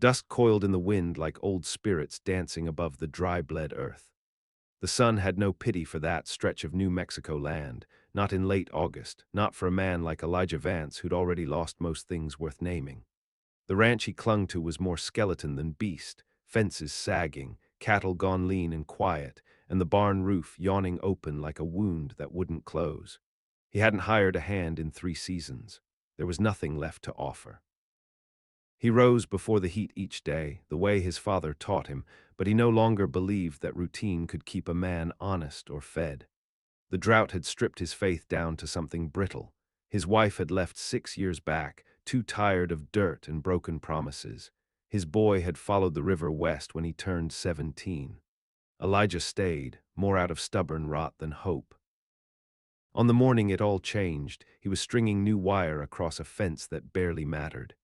Dust coiled in the wind like old spirits dancing above the dry-bled earth. The sun had no pity for that stretch of New Mexico land, not in late August, not for a man like Elijah Vance who'd already lost most things worth naming. The ranch he clung to was more skeleton than beast, fences sagging, cattle gone lean and quiet, and the barn roof yawning open like a wound that wouldn't close. He hadn't hired a hand in 3 seasons. There was nothing left to offer. He rose before the heat each day, the way his father taught him, but he no longer believed that routine could keep a man honest or fed. The drought had stripped his faith down to something brittle. His wife had left 6 years back, too tired of dirt and broken promises. His boy had followed the river west when he turned 17. Elijah stayed, more out of stubborn rot than hope. On the morning it all changed, he was stringing new wire across a fence that barely mattered.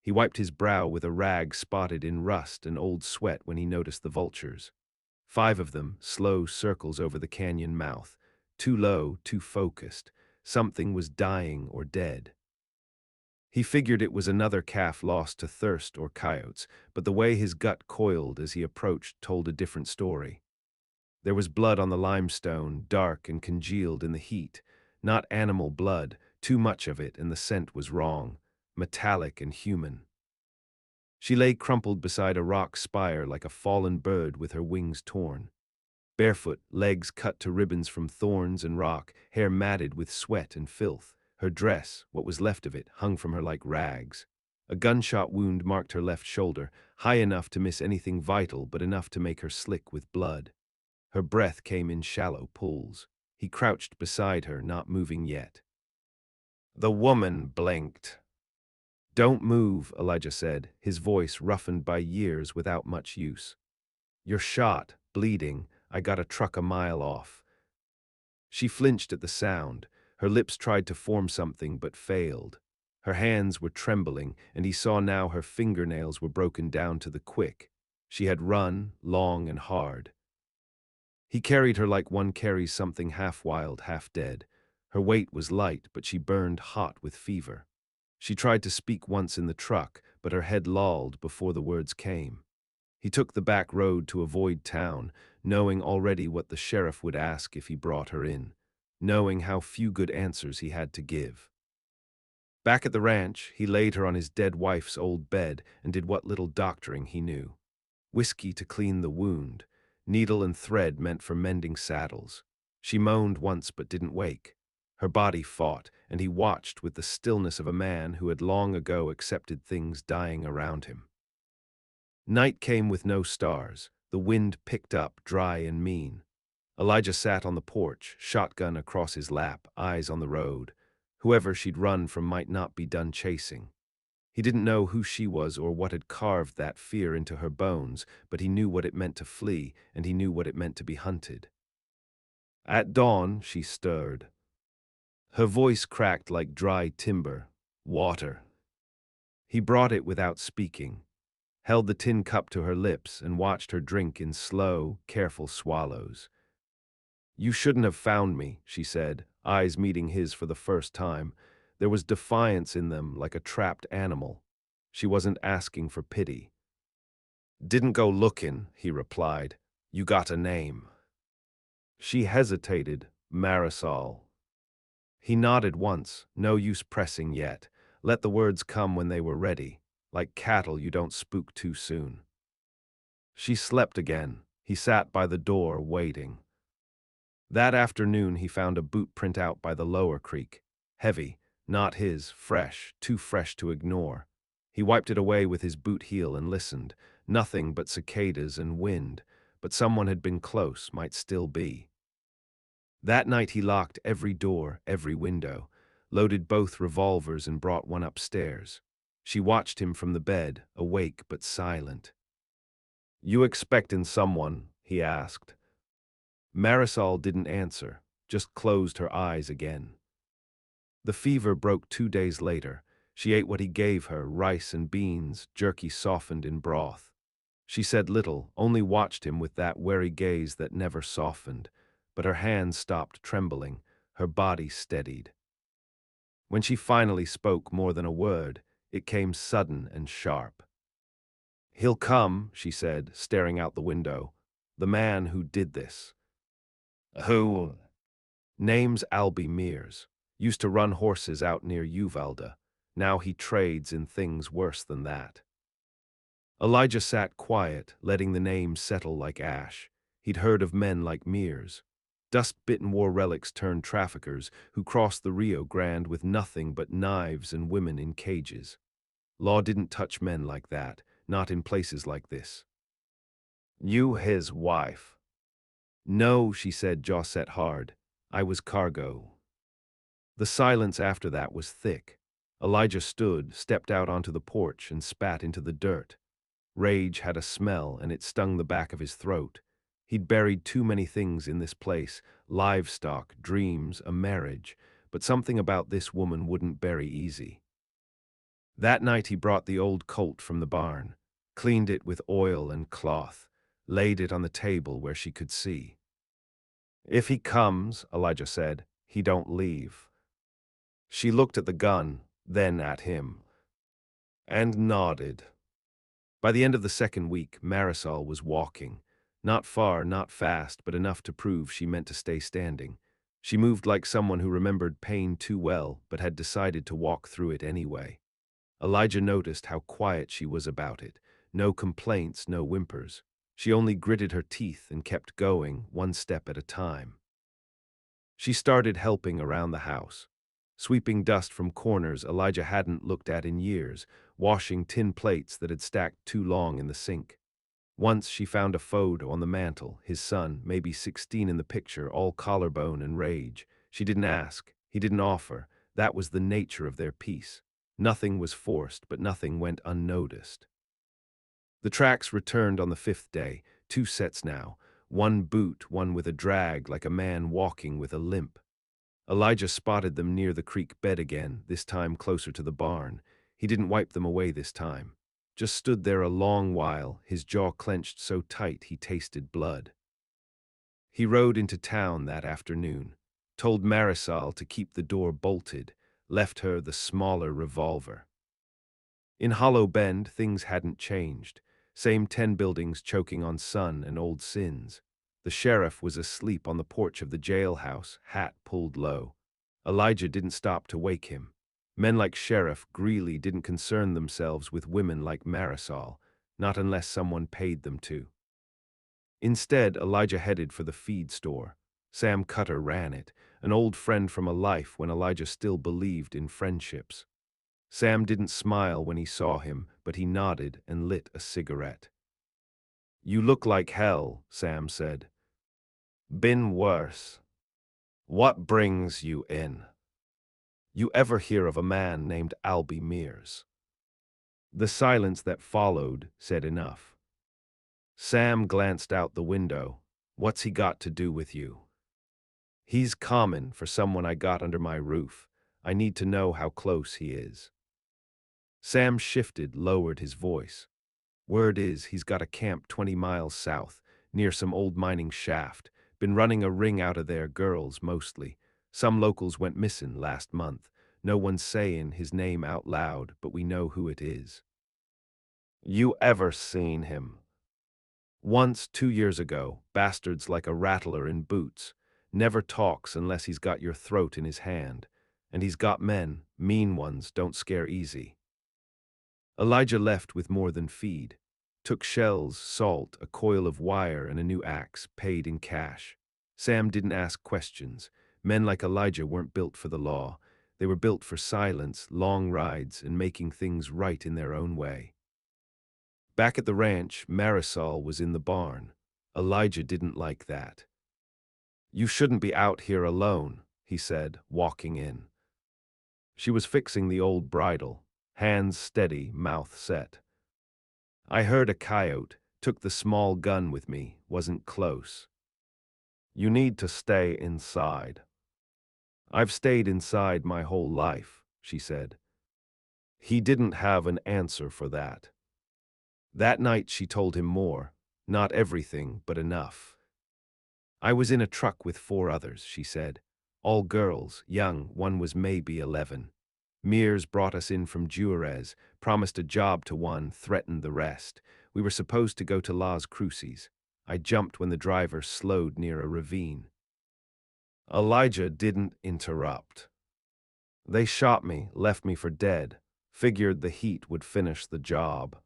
He wiped his brow with a rag spotted in rust and old sweat when he noticed the vultures. 5 of them, slow circles over the canyon mouth, too low, too focused. Something was dying or dead. He figured it was another calf lost to thirst or coyotes, but the way his gut coiled as he approached told a different story. There was blood on the limestone, dark and congealed in the heat. Not animal blood, too much of it, and the scent was wrong, metallic and human. She lay crumpled beside a rock spire like a fallen bird with her wings torn. Barefoot, legs cut to ribbons from thorns and rock, hair matted with sweat and filth. Her dress, what was left of it, hung from her like rags. A gunshot wound marked her left shoulder, high enough to miss anything vital but enough to make her slick with blood. Her breath came in shallow pulls. He crouched beside her, not moving yet. The woman blinked. "Don't move," Elijah said, his voice roughened by years without much use. "You're shot, bleeding. I got a truck a mile off." She flinched at the sound. Her lips tried to form something but failed. Her hands were trembling, and he saw now her fingernails were broken down to the quick. She had run, long and hard. He carried her like one carries something half wild, half dead. Her weight was light, but she burned hot with fever. She tried to speak once in the truck, but her head lolled before the words came. He took the back road to avoid town, knowing already what the sheriff would ask if he brought her in, knowing how few good answers he had to give. Back at the ranch, he laid her on his dead wife's old bed and did what little doctoring he knew. Whiskey to clean the wound, needle and thread meant for mending saddles. She moaned once but didn't wake. Her body fought, and he watched with the stillness of a man who had long ago accepted things dying around him. Night came with no stars. The wind picked up, dry and mean. Elijah sat on the porch, shotgun across his lap, eyes on the road. Whoever she'd run from might not be done chasing. He didn't know who she was or what had carved that fear into her bones, but he knew what it meant to flee, and he knew what it meant to be hunted. At dawn, she stirred. Her voice cracked like dry timber. "Water." He brought it without speaking, held the tin cup to her lips, and watched her drink in slow, careful swallows. "You shouldn't have found me," she said, eyes meeting his for the first time. There was defiance in them like a trapped animal. She wasn't asking for pity. "Didn't go looking," he replied. "You got a name." She hesitated. "Marisol." He nodded once, no use pressing yet. Let the words come when they were ready. Like cattle, you don't spook too soon. She slept again. He sat by the door, waiting. That afternoon he found a boot print out by the lower creek. Heavy, not his, fresh, too fresh to ignore. He wiped it away with his boot heel and listened. Nothing but cicadas and wind, but someone had been close, might still be. That night he locked every door, every window, loaded both revolvers and brought one upstairs. She watched him from the bed, awake but silent. "You expectin' someone?" he asked. Marisol didn't answer, just closed her eyes again. The fever broke 2 days later. She ate what he gave her, rice and beans, jerky softened in broth. She said little, only watched him with that wary gaze that never softened, but her hands stopped trembling, her body steadied. When she finally spoke more than a word, it came sudden and sharp. He'll come, she said, staring out the window. The man who did this. Who? Name's Albie Mears. Used to run horses out near Uvalde. Now he trades in things worse than that. Elijah sat quiet, letting the name settle like ash. He'd heard of men like Mears. Dust-bitten war relics turned traffickers who crossed the Rio Grande with nothing but knives and women in cages. Law didn't touch men like that, not in places like this. You his wife? No, she said, jaw set hard. I was cargo. The silence after that was thick. Elijah stood, stepped out onto the porch, and spat into the dirt. Rage had a smell, and it stung the back of his throat. He'd buried too many things in this place, livestock, dreams, a marriage, but something about this woman wouldn't bury easy. That night he brought the old colt from the barn, cleaned it with oil and cloth, laid it on the table where she could see. If he comes, Elijah said, he don't leave. She looked at the gun, then at him, and nodded. By the end of the second week, Marisol was walking. Not far, not fast, but enough to prove she meant to stay standing. She moved like someone who remembered pain too well, but had decided to walk through it anyway. Elijah noticed how quiet she was about it. No complaints, no whimpers. She only gritted her teeth and kept going, one step at a time. She started helping around the house. Sweeping dust from corners Elijah hadn't looked at in years, washing tin plates that had stacked too long in the sink. Once she found a photo on the mantel, his son, maybe 16 in the picture, all collarbone and rage. She didn't ask, he didn't offer. That was the nature of their peace. Nothing was forced, but nothing went unnoticed. The tracks returned on the fifth day, 2 sets now, one boot, one with a drag like a man walking with a limp. Elijah spotted them near the creek bed again, this time closer to the barn. He didn't wipe them away this time. Just stood there a long while, his jaw clenched so tight he tasted blood. He rode into town that afternoon, told Marisol to keep the door bolted, left her the smaller revolver. In Hollow Bend, things hadn't changed. Same 10 buildings choking on sun and old sins. The sheriff was asleep on the porch of the jailhouse, hat pulled low. Elijah didn't stop to wake him. Men like Sheriff Greeley didn't concern themselves with women like Marisol, not unless someone paid them to. Instead, Elijah headed for the feed store. Sam Cutter ran it, an old friend from a life when Elijah still believed in friendships. Sam didn't smile when he saw him, but he nodded and lit a cigarette. You look like hell, Sam said. Been worse. What brings you in? You ever hear of a man named Albie Mears? The silence that followed said enough. Sam glanced out the window. What's he got to do with you? He's common for someone I got under my roof. I need to know how close he is. Sam shifted, lowered his voice. Word is he's got a camp 20 miles south, near some old mining shaft. Been running a ring out of there, girls mostly. Some locals went missing last month. No one's saying his name out loud, but we know who it is. You ever seen him? Once, 2 years ago, bastards like a rattler in boots. Never talks unless he's got your throat in his hand. And he's got men, mean ones, don't scare easy. Elijah left with more than feed. Took shells, salt, a coil of wire, and a new axe, paid in cash. Sam didn't ask questions. Men like Elijah weren't built for the law. They were built for silence, long rides, and making things right in their own way. Back at the ranch, Marisol was in the barn. Elijah didn't like that. You shouldn't be out here alone, he said, walking in. She was fixing the old bridle, hands steady, mouth set. I heard a coyote, took the small gun with me, wasn't close. You need to stay inside. I've stayed inside my whole life, she said. He didn't have an answer for that. That night she told him more, not everything, but enough. I was in a truck with 4 others, she said. All girls, young, one was maybe 11. Mears brought us in from Juarez, promised a job to one, threatened the rest. We were supposed to go to Las Cruces. I jumped when the driver slowed near a ravine. Elijah didn't interrupt. They shot me, left me for dead, figured the heat would finish the job.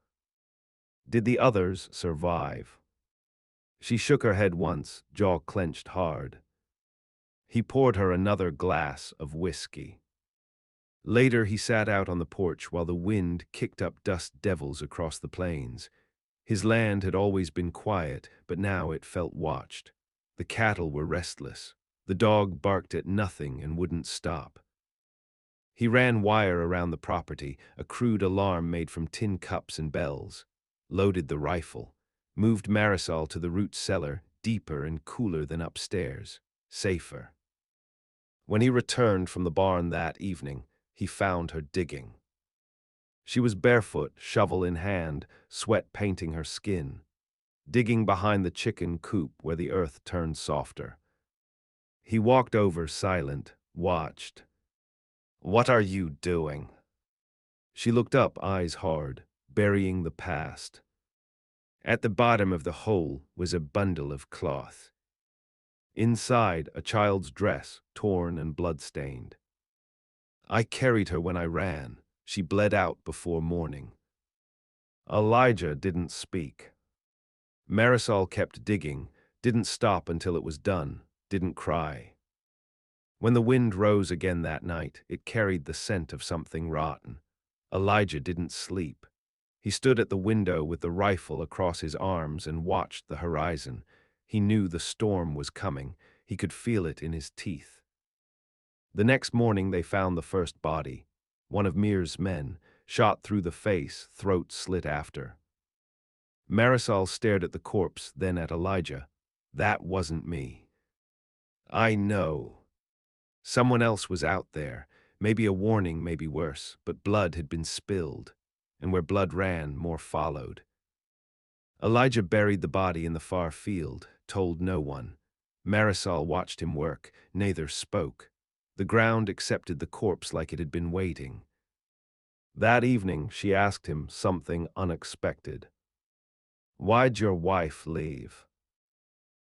Did the others survive? She shook her head once, jaw clenched hard. He poured her another glass of whiskey. Later, he sat out on the porch while the wind kicked up dust devils across the plains. His land had always been quiet, but now it felt watched. The cattle were restless. The dog barked at nothing and wouldn't stop. He ran wire around the property, a crude alarm made from tin cups and bells. Loaded the rifle. Moved Marisol to the root cellar, deeper and cooler than upstairs. Safer. When he returned from the barn that evening, he found her digging. She was barefoot, shovel in hand, sweat painting her skin, digging behind the chicken coop where the earth turned softer. He walked over, silent, watched. "What are you doing?" She looked up, eyes hard, burying the past. At the bottom of the hole was a bundle of cloth. Inside, a child's dress, torn and blood-stained. "I carried her when I ran. She bled out before morning." Elijah didn't speak. Marisol kept digging, didn't stop until it was done, didn't cry. When the wind rose again that night, it carried the scent of something rotten. Elijah didn't sleep. He stood at the window with the rifle across his arms and watched the horizon. He knew the storm was coming. He could feel it in his teeth. The next morning they found the first body. One of Mears' men, shot through the face, throat slit after. Marisol stared at the corpse, then at Elijah. "That wasn't me." "I know. Someone else was out there. Maybe a warning, maybe worse, but blood had been spilled, and where blood ran, more followed." Elijah buried the body in the far field, told no one. Marisol watched him work, neither spoke. The ground accepted the corpse like it had been waiting. That evening, she asked him something unexpected. "Why'd your wife leave?"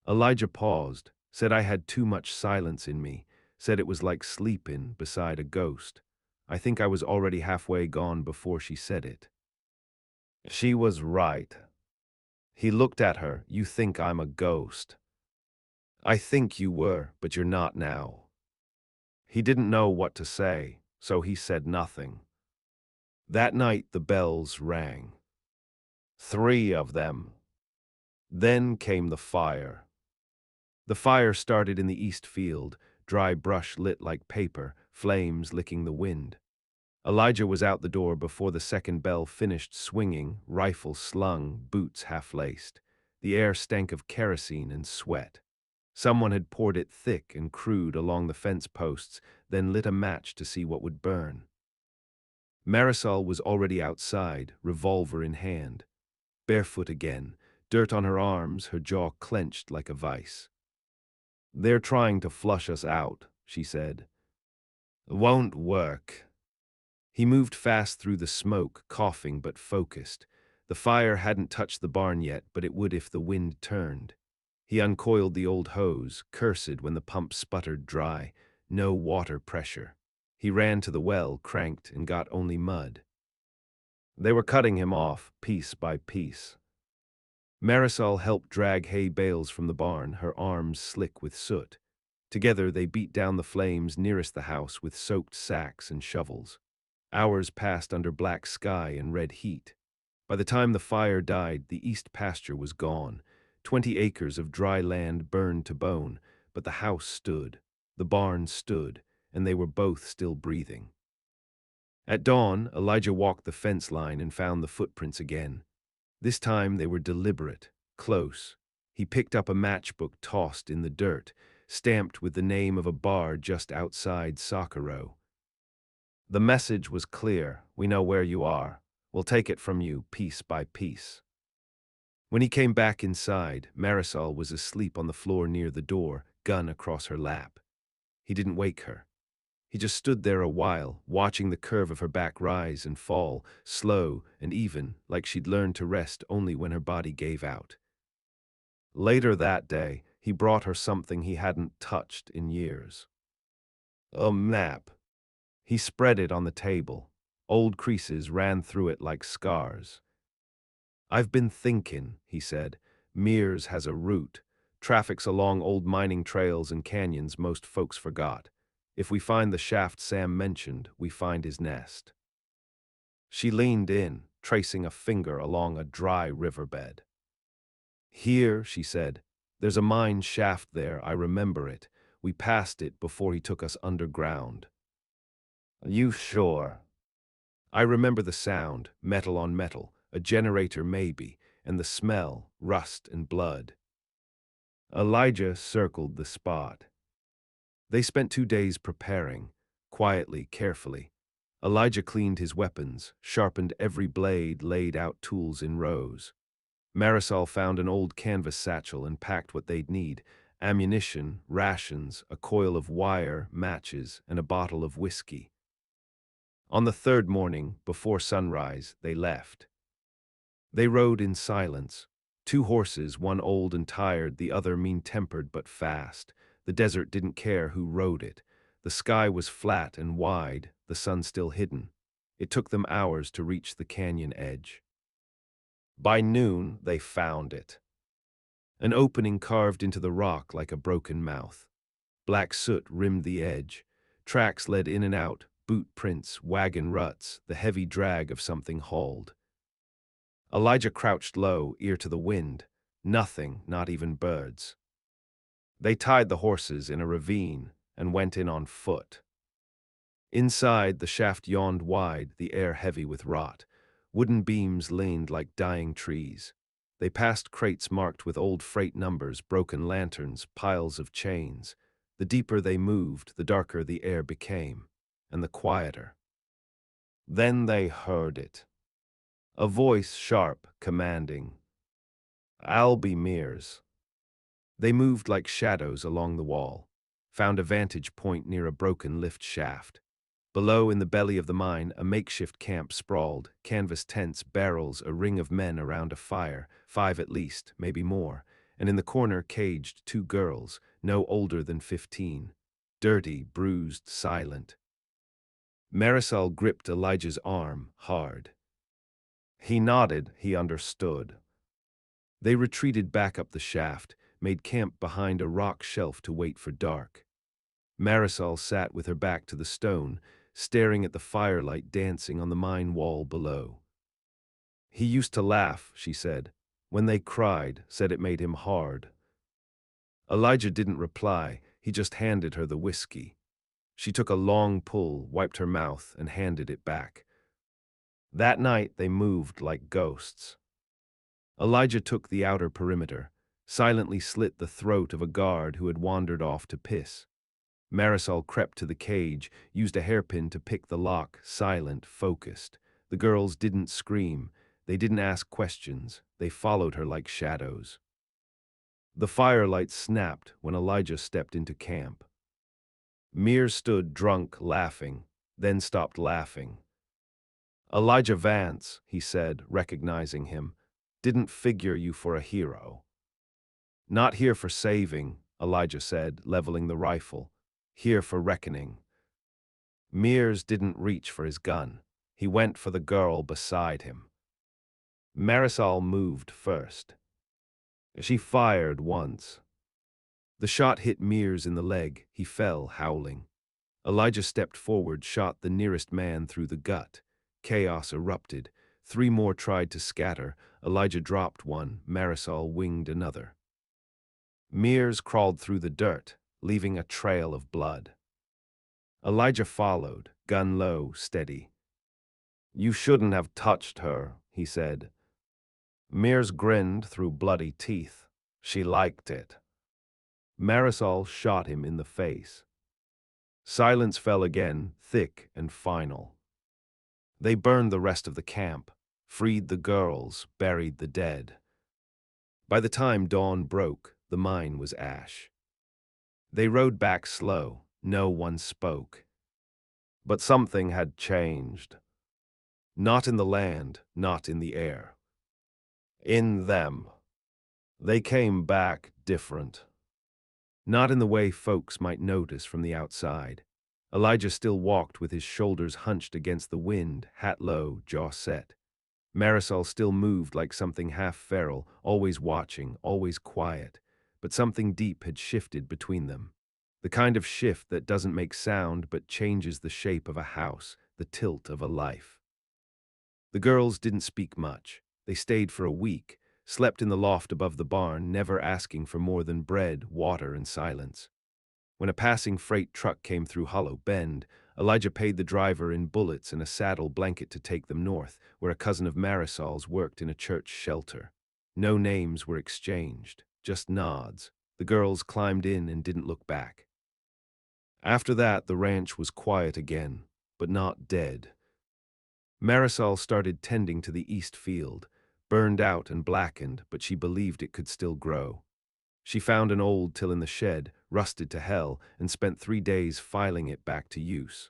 Elijah paused, said I had too much silence in me, said it was like sleeping beside a ghost. I think I was already halfway gone before she said it. "She was right." He looked at her. "You think I'm a ghost." "I think you were, but you're not now." He didn't know what to say, so he said nothing. That night the bells rang. 3 of them. Then came the fire. The fire started in the east field, dry brush lit like paper, flames licking the wind. Elijah was out the door before the second bell finished swinging, rifle slung, boots half-laced. The air stank of kerosene and sweat. Someone had poured it thick and crude along the fence posts, then lit a match to see what would burn. Marisol was already outside, revolver in hand. Barefoot again, dirt on her arms, her jaw clenched like a vice. "They're trying to flush us out," she said. "Won't work." He moved fast through the smoke, coughing but focused. The fire hadn't touched the barn yet, but it would if the wind turned. He uncoiled the old hose, cursed when the pump sputtered dry. No water pressure. He ran to the well, cranked, and got only mud. They were cutting him off, piece by piece. Marisol helped drag hay bales from the barn, her arms slick with soot. Together they beat down the flames nearest the house with soaked sacks and shovels. Hours passed under black sky and red heat. By the time the fire died, the east pasture was gone. 20 acres of dry land burned to bone, but the house stood, the barn stood, and they were both still breathing. At dawn, Elijah walked the fence line and found the footprints again. This time they were deliberate, close. He picked up a matchbook tossed in the dirt, stamped with the name of a bar just outside Socorro. The message was clear: "We know where you are. We'll take it from you piece by piece." When he came back inside, Marisol was asleep on the floor near the door, gun across her lap. He didn't wake her. He just stood there a while, watching the curve of her back rise and fall, slow and even, like she'd learned to rest only when her body gave out. Later that day, he brought her something he hadn't touched in years. A map. He spread it on the table. Old creases ran through it like scars. "I've been thinking," he said. "Mears has a route. Traffics along old mining trails and canyons most folks forgot. If we find the shaft Sam mentioned, we find his nest." She leaned in, tracing a finger along a dry riverbed. "Here," she said. "There's a mine shaft there, I remember it. We passed it before he took us underground." "You sure?" "I remember the sound, metal on metal, a generator maybe, and the smell, rust and blood." Elijah circled the spot. They spent 2 days preparing, quietly, carefully. Elijah cleaned his weapons, sharpened every blade, laid out tools in rows. Marisol found an old canvas satchel and packed what they'd need: ammunition, rations, a coil of wire, matches, and a bottle of whiskey. On the third morning, before sunrise, they left. They rode in silence. 2 horses, one old and tired, the other mean-tempered but fast. The desert didn't care who rode it. The sky was flat and wide, the sun still hidden. It took them hours to reach the canyon edge. By noon, they found it. An opening carved into the rock like a broken mouth. Black soot rimmed the edge. Tracks led in and out, boot prints, wagon ruts, the heavy drag of something hauled. Elijah crouched low, ear to the wind. Nothing, not even birds. They tied the horses in a ravine and went in on foot. Inside, the shaft yawned wide, the air heavy with rot. Wooden beams leaned like dying trees. They passed crates marked with old freight numbers, broken lanterns, piles of chains. The deeper they moved, the darker the air became, and the quieter. Then they heard it. A voice sharp, commanding. "I'll be Mears." They moved like shadows along the wall, found a vantage point near a broken lift shaft. Below, in the belly of the mine, a makeshift camp sprawled, canvas tents, barrels, a ring of men around a fire, 5 at least, maybe more, and in the corner caged 2 girls, no older than 15. Dirty, bruised, silent. Marisol gripped Elijah's arm, hard. He nodded, he understood. They retreated back up the shaft, made camp behind a rock shelf to wait for dark. Marisol sat with her back to the stone, staring at the firelight dancing on the mine wall below. "He used to laugh," she said. "When they cried, said it made him hard." Elijah didn't reply, he just handed her the whiskey. She took a long pull, wiped her mouth, and handed it back. That night they moved like ghosts. Elijah took the outer perimeter, silently slit the throat of a guard who had wandered off to piss. Marisol crept to the cage, used a hairpin to pick the lock, silent, focused. The girls didn't scream. They didn't ask questions. They followed her like shadows. The firelight snapped when Elijah stepped into camp. Mears stood drunk, laughing, then stopped laughing. "Elijah Vance," he said, recognizing him, "didn't figure you for a hero." "Not here for saving," Elijah said, leveling the rifle. "Here for reckoning." Mears didn't reach for his gun. He went for the girl beside him. Marisol moved first. She fired once. The shot hit Mears in the leg. He fell, howling. Elijah stepped forward, shot the nearest man through the gut. Chaos erupted. 3 more tried to scatter. Elijah dropped one. Marisol winged another. Mears crawled through the dirt, leaving a trail of blood. Elijah followed, gun low, steady. "You shouldn't have touched her," he said. Mears grinned through bloody teeth. "She liked it." Marisol shot him in the face. Silence fell again, thick and final. They burned the rest of the camp, freed the girls, buried the dead. By the time dawn broke, the mine was ash. They rode back slow. No one spoke. But something had changed. Not in the land, not in the air. In them. They came back different. Not in the way folks might notice from the outside. Elijah still walked with his shoulders hunched against the wind, hat low, jaw set. Marisol still moved like something half feral, always watching, always quiet. But something deep had shifted between them. The kind of shift that doesn't make sound but changes the shape of a house, the tilt of a life. The girls didn't speak much. They stayed for a week, slept in the loft above the barn, never asking for more than bread, water, and silence. When a passing freight truck came through Hollow Bend, Elijah paid the driver in bullets and a saddle blanket to take them north, where a cousin of Marisol's worked in a church shelter. No names were exchanged, just nods. The girls climbed in and didn't look back. After that, the ranch was quiet again, but not dead. Marisol started tending to the east field, burned out and blackened, but she believed it could still grow. She found an old till in the shed, rusted to hell, and spent 3 days filing it back to use.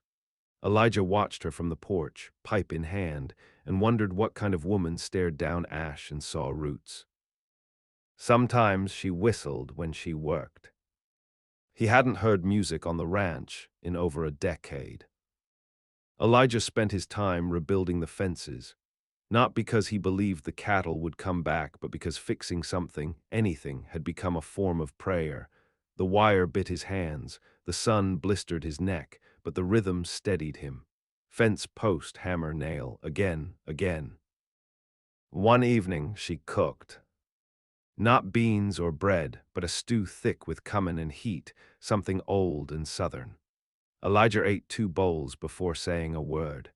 Elijah watched her from the porch, pipe in hand, and wondered what kind of woman stared down ash and saw roots. Sometimes she whistled when she worked. He hadn't heard music on the ranch in over a decade. Elijah spent his time rebuilding the fences, not because he believed the cattle would come back, but because fixing something, anything, had become a form of prayer. The wire bit his hands, the sun blistered his neck, but the rhythm steadied him. Fence post, hammer, nail, again, again. One evening she cooked. Not beans or bread, but a stew thick with cumin and heat, something old and southern. Elijah ate 2 bowls before saying a word.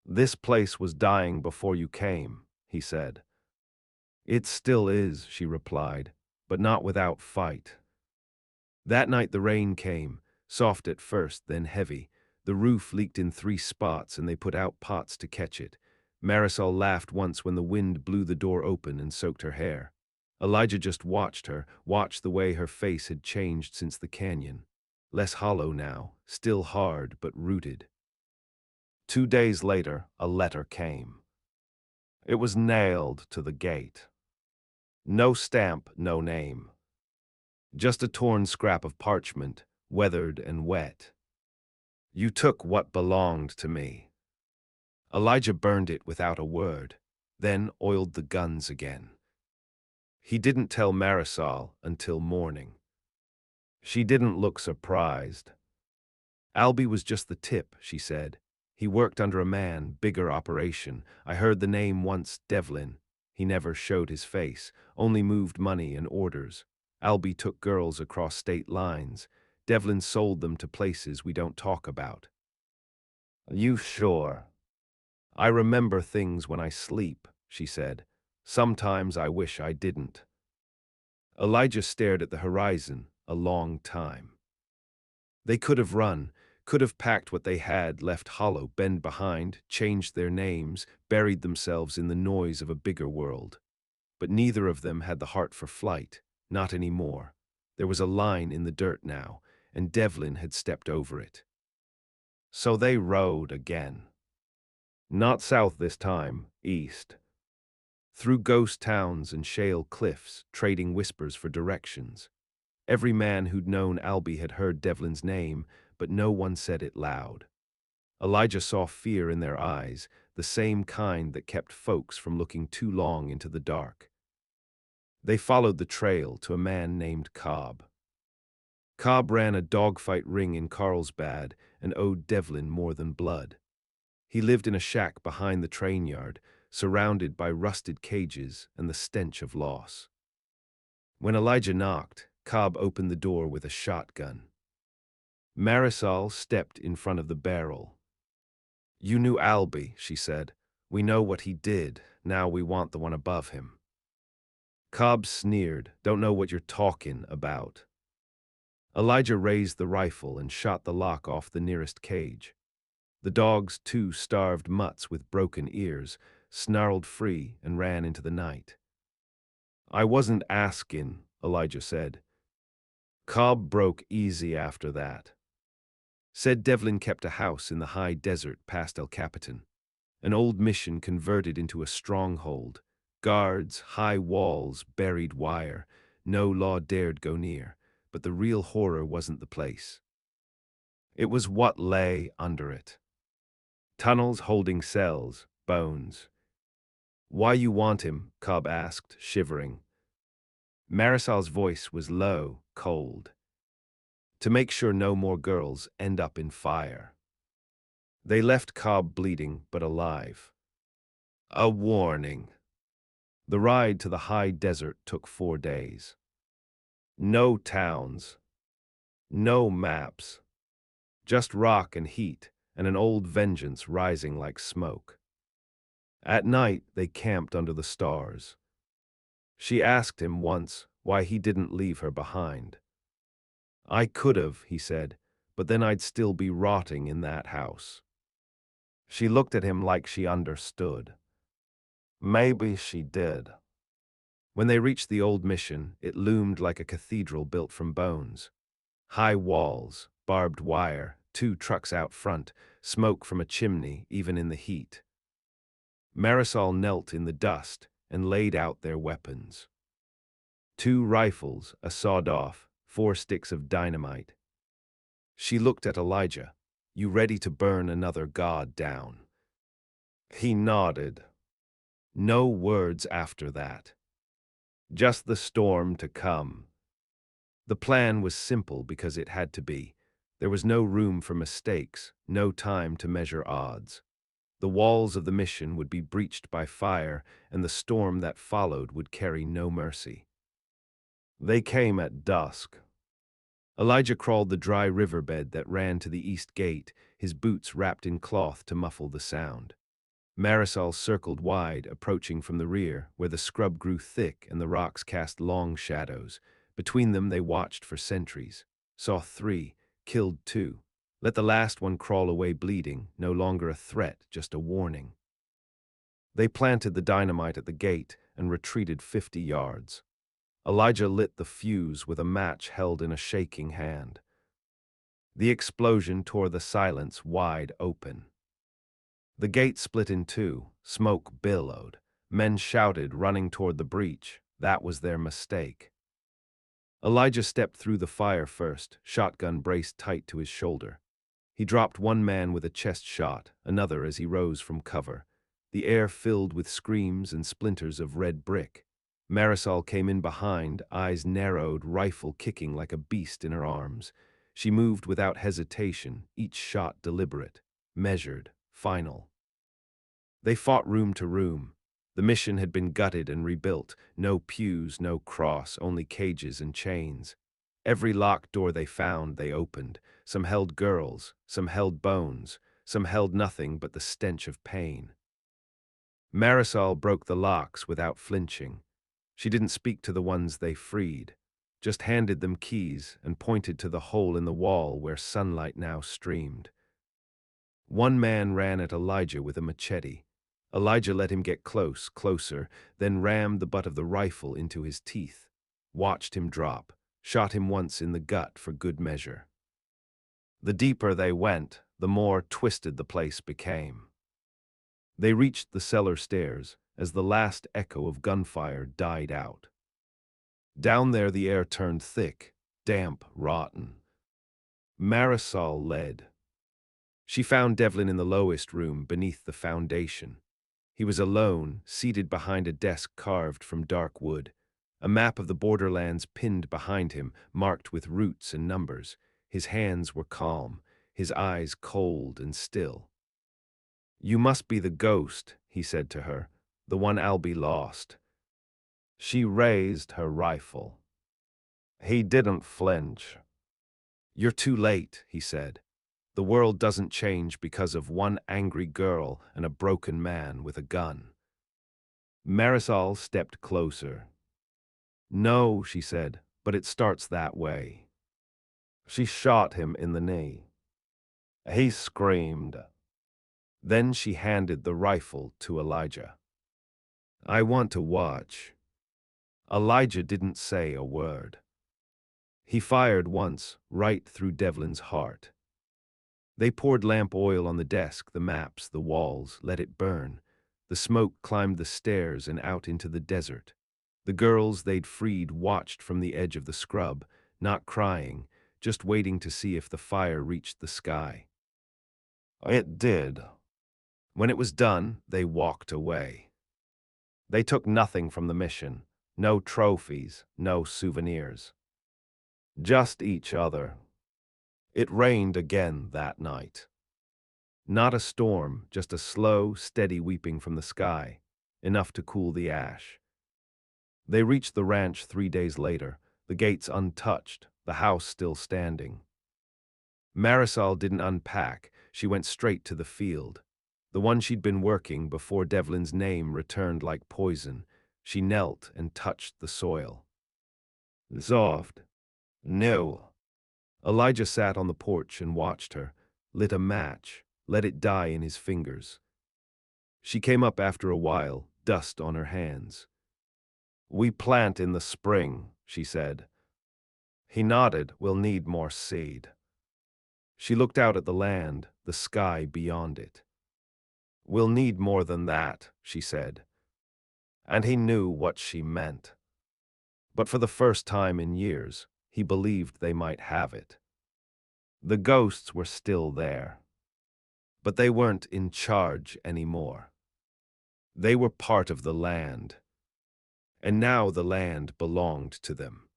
"This place was dying before you came," he said. "It still is," she replied, "but not without fight." That night the rain came, soft at first, then heavy. The roof leaked in 3 spots, and they put out pots to catch it. Marisol laughed once when the wind blew the door open and soaked her hair. Elijah just watched her, watched the way her face had changed since the canyon. Less hollow now, still hard but rooted. 2 days later, a letter came. It was nailed to the gate. No stamp, no name. Just a torn scrap of parchment, weathered and wet. "You took what belonged to me." Elijah burned it without a word, then oiled the guns again. He didn't tell Marisol until morning. She didn't look surprised. "Albie was just the tip," she said. "He worked under a man, bigger operation. I heard the name once, Devlin. He never showed his face, only moved money and orders. Albie took girls across state lines. Devlin sold them to places we don't talk about." "You sure?" "I remember things when I sleep," she said. "Sometimes I wish I didn't." Elijah stared at the horizon a long time. They could have run, could have packed what they had, left Hollow Bend behind, changed their names, buried themselves in the noise of a bigger world. But neither of them had the heart for flight, not anymore. There was a line in the dirt now, and Devlin had stepped over it. So they rode again. Not south this time, east. Through ghost towns and shale cliffs, trading whispers for directions. Every man who'd known Albie had heard Devlin's name, but no one said it loud. Elijah saw fear in their eyes, the same kind that kept folks from looking too long into the dark. They followed the trail to a man named Cobb. Cobb ran a dogfight ring in Carlsbad and owed Devlin more than blood. He lived in a shack behind the train yard, surrounded by rusted cages and the stench of loss. When Elijah knocked, Cobb opened the door with a shotgun. Marisol stepped in front of the barrel. "You knew Albie," she said. "We know what he did. Now we want the one above him." Cobb sneered. "Don't know what you're talking about." Elijah raised the rifle and shot the lock off the nearest cage. The dogs, 2 starved mutts with broken ears, snarled free and ran into the night. "I wasn't asking," Elijah said. Cobb broke easy after that. Said Devlin kept a house in the high desert past El Capitan, an old mission converted into a stronghold. Guards, high walls, buried wire. No law dared go near, but the real horror wasn't the place. It was what lay under it. Tunnels holding cells, bones. "Why you want him?" Cobb asked, shivering. Marisol's voice was low, cold. "To make sure no more girls end up in fire." They left Cobb bleeding but alive. A warning. The ride to the high desert took 4 days. No towns. No maps. Just rock and heat, and an old vengeance rising like smoke. At night, they camped under the stars. She asked him once why he didn't leave her behind. "I could have," he said, "but then I'd still be rotting in that house." She looked at him like she understood. Maybe she did. When they reached the old mission, it loomed like a cathedral built from bones. High walls, barbed wire, 2 trucks out front, smoke from a chimney even in the heat. Marisol knelt in the dust and laid out their weapons. 2 rifles, a sawed-off, 4 sticks of dynamite. She looked at Elijah. "You ready to burn another god down?" He nodded. No words after that. Just the storm to come. The plan was simple because it had to be. There was no room for mistakes, no time to measure odds. The walls of the mission would be breached by fire, and the storm that followed would carry no mercy. They came at dusk. Elijah crawled the dry riverbed that ran to the east gate, his boots wrapped in cloth to muffle the sound. Marisol circled wide, approaching from the rear, where the scrub grew thick and the rocks cast long shadows. Between them they watched for sentries. Saw 3, killed 2. Let the last one crawl away bleeding, no longer a threat, just a warning. They planted the dynamite at the gate and retreated 50 yards. Elijah lit the fuse with a match held in a shaking hand. The explosion tore the silence wide open. The gate split in 2, smoke billowed. Men shouted, running toward the breach. That was their mistake. Elijah stepped through the fire first, shotgun braced tight to his shoulder. He dropped 1 man with a chest shot, another as he rose from cover. The air filled with screams and splinters of red brick. Marisol came in behind, eyes narrowed, rifle kicking like a beast in her arms. She moved without hesitation, each shot deliberate, measured, final. They fought room to room. The mission had been gutted and rebuilt. No pews, no cross, only cages and chains. Every locked door they found, they opened. Some held girls, some held bones, some held nothing but the stench of pain. Marisol broke the locks without flinching. She didn't speak to the ones they freed, just handed them keys and pointed to the hole in the wall where sunlight now streamed. 1 man ran at Elijah with a machete. Elijah let him get closer, then rammed the butt of the rifle into his teeth, watched him drop, shot him once in the gut for good measure. The deeper they went, the more twisted the place became. They reached the cellar stairs as the last echo of gunfire died out. Down there the air turned thick, damp, rotten. Marisol led. She found Devlin in the lowest room beneath the foundation. He was alone, seated behind a desk carved from dark wood. A map of the borderlands pinned behind him, marked with routes and numbers. His hands were calm, his eyes cold and still. "You must be the ghost," he said to her, "the one Albie lost." She raised her rifle. He didn't flinch. "You're too late," he said. "The world doesn't change because of 1 angry girl and a broken man with a gun." Marisol stepped closer. "No," she said, "but it starts that way." She shot him in the knee. He screamed. Then she handed the rifle to Elijah. "I want to watch." Elijah didn't say a word. He fired once, right through Devlin's heart. They poured lamp oil on the desk, the maps, the walls, let it burn. The smoke climbed the stairs and out into the desert. The girls they'd freed watched from the edge of the scrub, not crying, just waiting to see if the fire reached the sky. It did. When it was done, they walked away. They took nothing from the mission, no trophies, no souvenirs. Just each other. It rained again that night. Not a storm, just a slow, steady weeping from the sky, enough to cool the ash. They reached the ranch 3 days later, the gates untouched, the house still standing. Marisol didn't unpack, she went straight to the field. The one she'd been working before Devlin's name returned like poison. She knelt and touched the soil. Soft. No. Elijah sat on the porch and watched her, lit a match, let it die in his fingers. She came up after a while, dust on her hands. We plant in the spring, she said. He nodded, we'll need more seed. She looked out at the land, the sky beyond it. We'll need more than that, she said. And he knew what she meant. But for the first time in years, he believed they might have it. The ghosts were still there. But they weren't in charge anymore. They were part of the land. And now the land belonged to them.